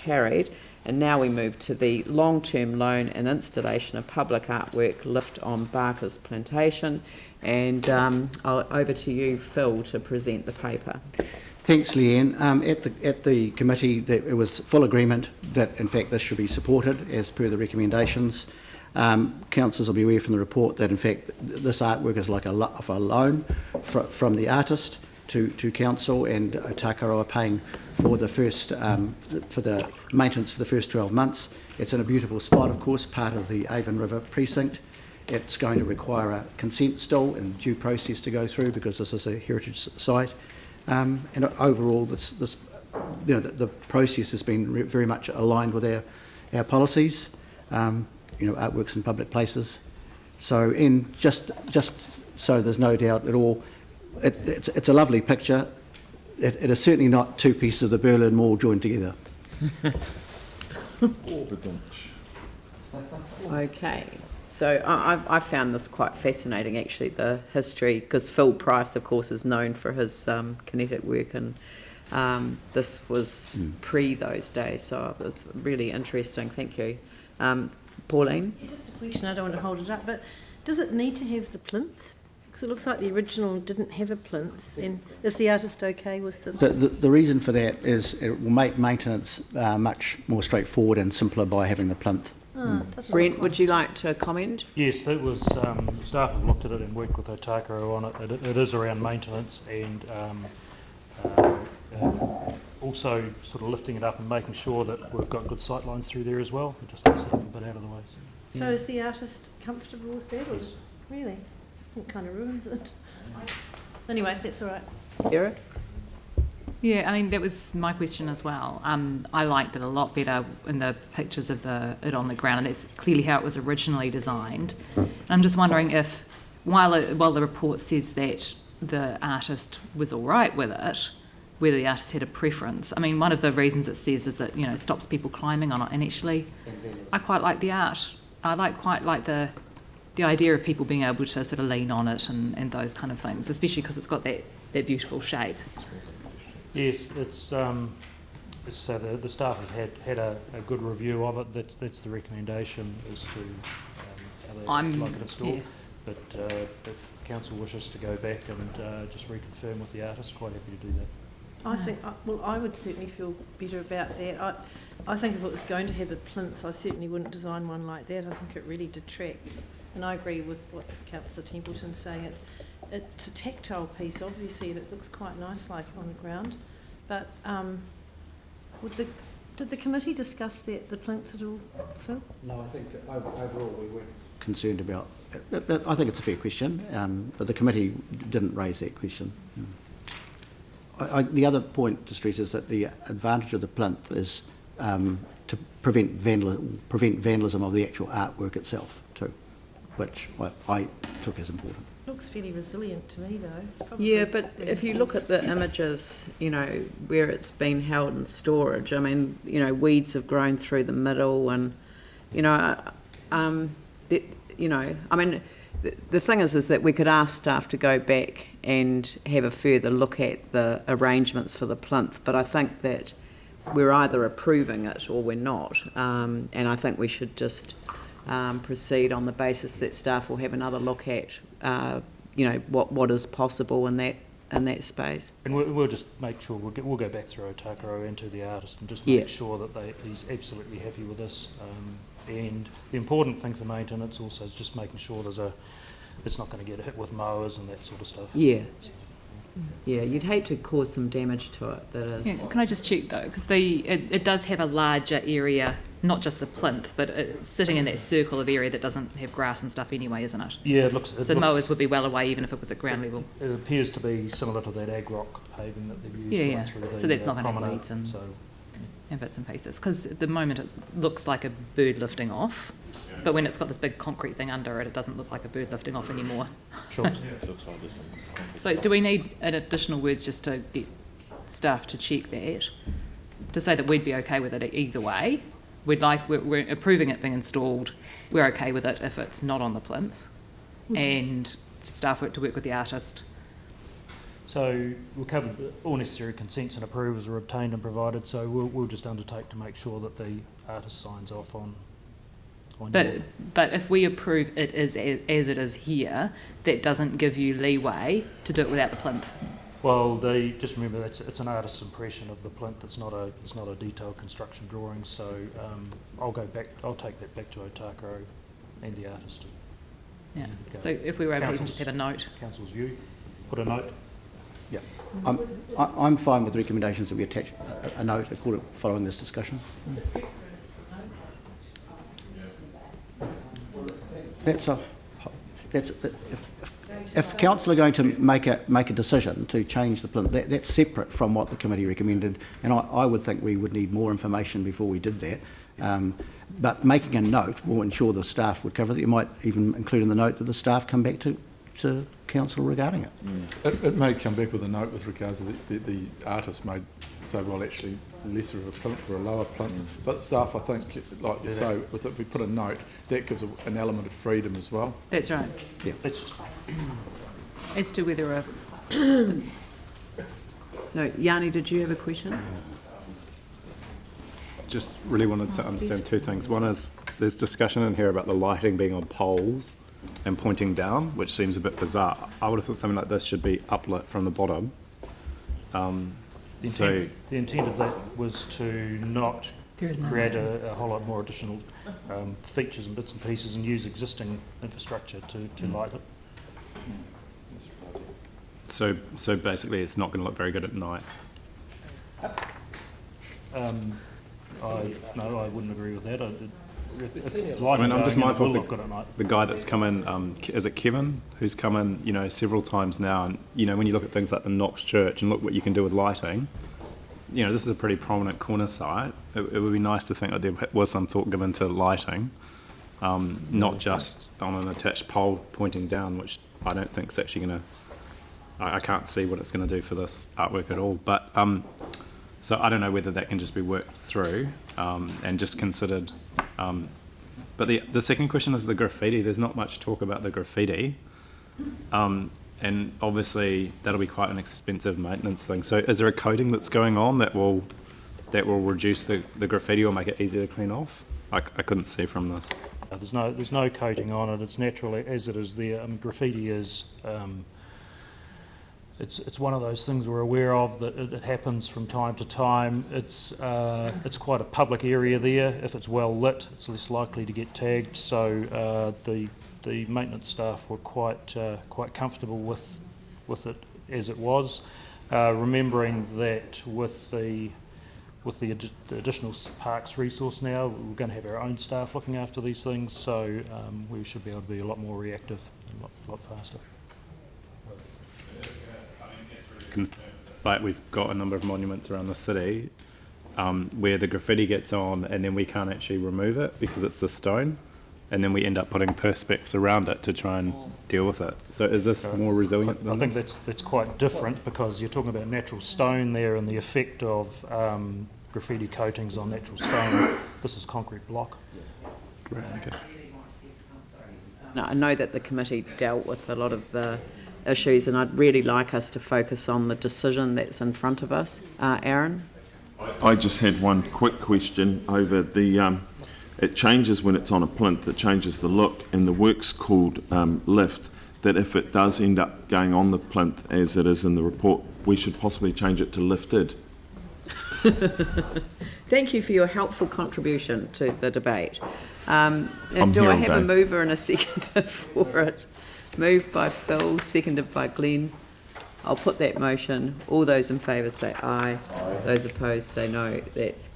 carried. And now we move to the long-term loan and installation of public artwork lift on Barker's Plantation. And over to you, Phil, to present the paper. Thanks, Leanne. At the committee, it was full agreement that, in fact, this should be supported as per the recommendations. Councillors will be aware from the report that, in fact, this artwork is like a loan from the artist to council, and Takaro are paying for the first for the maintenance for the first 12 months. It's in a beautiful spot, of course, part of the Avon River precinct. It's going to require a consent still and due process to go through because this is a heritage site. And overall, the process has been very much aligned with our policies. Artworks in public places. So, just so there's no doubt at all, it's a lovely picture. It is certainly not two pieces of the Berlin Wall joined together. Okay, so I found this quite fascinating, actually, the history, because Phil Price, of course, is known for his kinetic work, and this was pre those days, so it was really interesting. Thank you. Pauline? Just a question, I don't want to hold it up, but does it need to have the plinth? Because it looks like the original didn't have a plinth. And is the artist okay with the reason for that is it will make maintenance much more straightforward and simpler by having the plinth. Brent, would you like to comment? Yes, that was the staff have looked at it and worked with Otakaro on it. It is around maintenance and also sort of lifting it up and making sure that we've got good sight lines through there as well. We just lifts it up a bit out of the way. So is the artist comfortable with that? Or Yes. Really? It kind of ruins it. Anyway, that's all right. Eric? Yeah, I mean, that was my question as well. I liked it a lot better in the pictures of it on the ground, and that's clearly how it was originally designed. And I'm just wondering if, while the report says that the artist was all right with it, whether the artist had a preference. I mean, one of the reasons it says is that, it stops people climbing on it, and actually, I quite like the art. I quite like the idea of people being able to sort of lean on it and those kind of things, especially because it's got that beautiful shape. Yes, it's so the staff have had a good review of it. That's the recommendation as to how they like it installed. Yeah. But if council wishes to go back and just reconfirm with the artist, quite happy to do that. I think, I would certainly feel better about that. I think if it was going to have a plinth, I certainly wouldn't design one like that. I think it really detracts. And I agree with what Councillor Templeton's saying. It's a tactile piece, obviously, and it looks quite nice like on the ground. But did the committee discuss the plinth at all, Phil? No, I think overall we weren't concerned about it. But I think it's a fair question, but the committee didn't raise that question. The other point to stress is that the advantage of the plinth is to prevent vandalism of the actual artwork itself too, which I took as important. Looks fairly resilient to me, though. It's Yeah, but if you look at the images, where it's been held in storage, I mean, weeds have grown through the middle, and the thing is that we could ask staff to go back and have a further look at the arrangements for the plinth, but I think that we're either approving it or we're not, and I think we should just proceed on the basis that staff will have another look at what is possible in that space. And we'll just make sure we'll go back through Otakaro and to the artist and just make sure that he's absolutely happy with this. And the important thing for maintenance also is just making sure it's not going to get hit with mowers and that sort of stuff. Yeah. Yeah, you'd hate to cause some damage to it. That is. Yeah, can I just check though, because it does have a larger area, not just the plinth, but it's sitting in that circle of area that doesn't have grass and stuff anyway, isn't it? Yeah, so mowers would be well away even if it was at ground level. It appears to be similar to that ag rock paving that they've used through the so that's not going to have weeds and bits and pieces, because at the moment it looks like a bird lifting off, but when it's got this big concrete thing under it, it doesn't look like a bird lifting off anymore. Sure. It looks like this. So do we need additional words just to get staff to check that, to say that we'd be okay with it either way? We're approving it being installed, we're okay with it if it's not on the plinth, and staff work to work with the artist. So we'll cover all necessary consents and approvals are obtained and provided, so we'll just undertake to make sure that the artist signs off on But if we approve it as it is here, that doesn't give you leeway to do it without the plinth. Well, just remember that it's an artist's impression of the plinth. It's not a detailed construction drawing. So I'll take that back to Otakaro and the artist. Yeah. So if we were able to just have a note. Council's view. Put a note. Yeah. I'm fine with the recommendations that we attach a note following this discussion. If council are going to make a decision to change the plinth, that's separate from what the committee recommended, and I would think we would need more information before we did that. But making a note will ensure the staff would cover it. You might even include in the note that the staff come back to council regarding it. It may come back with a note with regards to the artist may say, well, actually lesser of a plinth or a lower plinth. But staff, I think, like you say, if we put a note, that gives an element of freedom as well. That's right. Yeah. As to whether a... So, Yanni, did you have a question? Just really wanted to understand two things. One is there's discussion in here about the lighting being on poles and pointing down, which seems a bit bizarre. I would have thought something like this should be uplit from the bottom. The intent of that was to not create a whole lot more additional features and bits and pieces and use existing infrastructure to light it. So basically it's not going to look very good at night. I wouldn't agree with that. I'm just mindful of good at night. the guy that's come in, is it Kevin, who's come in, several times now, and, when you look at things like the Knox Church and look what you can do with lighting, this is a pretty prominent corner site. It would be nice to think that there was some thought given to lighting, not just on an attached pole pointing down, which I don't think is actually going to, I can't see what it's going to do for this artwork at all. But so I don't know whether that can just be worked through and just considered. But the second question is the graffiti. There's not much talk about the graffiti. And obviously that'll be quite an expensive maintenance thing. So is there a coating that's going on that will reduce the graffiti or make it easier to clean off? I couldn't see from this. There's no coating on it. It's naturally as it is there. Graffiti is it's one of those things we're aware of that it happens from time to time. It's quite a public area there. If it's well lit, it's less likely to get tagged. So the maintenance staff were quite comfortable with it as it was, remembering that with the additional parks resource now, we're going to have our own staff looking after these things, so we should be able to be a lot more reactive and a lot faster. Like we've got a number of monuments around the city where the graffiti gets on and then we can't actually remove it because it's the stone, and then we end up putting perspex around it to try and deal with it. So is this more resilient than I think that's quite different because you're talking about natural stone there and the effect of graffiti coatings on natural stone. This is concrete block. Great, okay. No, I know that the committee dealt with a lot of the issues, and I'd really like us to focus on the decision that's in front of us. Aaron? I just had one quick question over the, it changes when it's on a plinth, it changes the look, and the work's called lift, that if it does end up going on the plinth as it is in the report, we should possibly change it to lifted. Thank you for your helpful contribution to the debate. Do I have a mover and a seconder for it? Moved by Phil, seconded by Glenn. I'll put that motion. All those in favour say aye. Those opposed say no. That's